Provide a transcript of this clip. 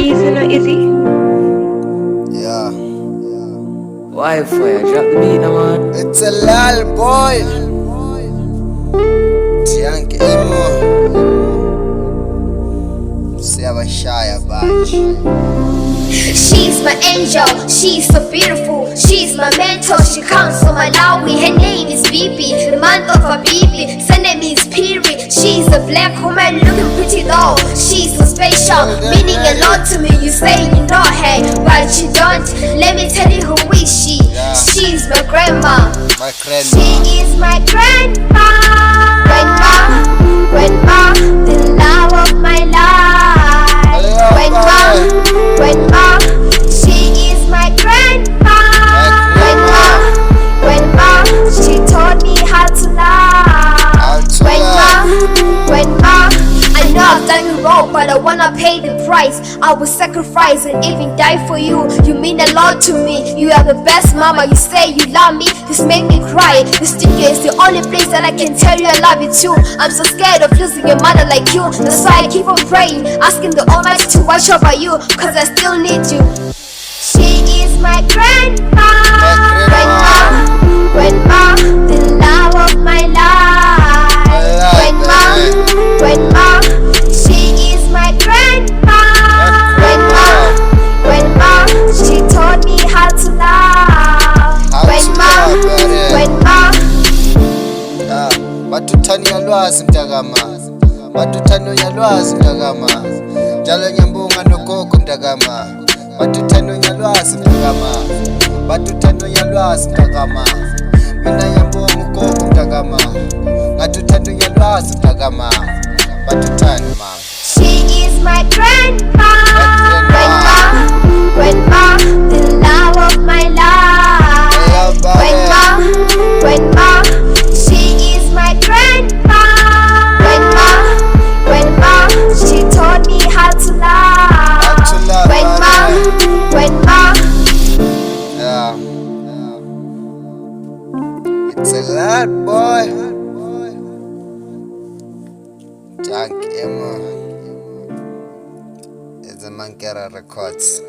Easy, no easy. Yeah. Wi-Fi, drop the beat, no man. It's a Laly Boy. Immue Siyabashaya banje. She's my angel, she's so beautiful, she's my mentor, she comes from Malawi, her name is Bibi, the month of a Bibi, her name is Piri, she's a black woman looking pretty though, she's so special, meaning a lot to me, you say you know her, but you don't, let me tell you who is she, she's my grandma, she is my grandma, grandma, the love of my life, grandma, she is my grandma, grandma, she taught me how to love, grandma, I know I've done you wrong, but I wanna pay the price. I will sacrifice and even die for you. You mean a lot to me. You are the best mama. You say you love me. This make me cry. The studio is the only place that I can tell you I love you too. I'm so scared of losing a mother like you. That's why I keep on praying, asking the Almighty to watch over you, cause I still need you. She is my grandma, grandma, the love of my life. Grandma, she is my grandma, grandma, she taught me how to love. Grandma. Bathuthania lwazi mntakama, bathuthania lwazi mntakama, njalo nyambunga nogogo mntakama, bathuthania lwazi mntakama, bathuthania lwazi mntakama, mina nyambunga ugogo mntakama, ngathuthania lwazi mntakama, bathuthani mama. She is my grandma, grandma, the love of my life. Grandma, she is my grandma, grandma, she taught me how to love. Grandma. Yeah. It's a Laly Boy. Immue. It's a Mankera Records.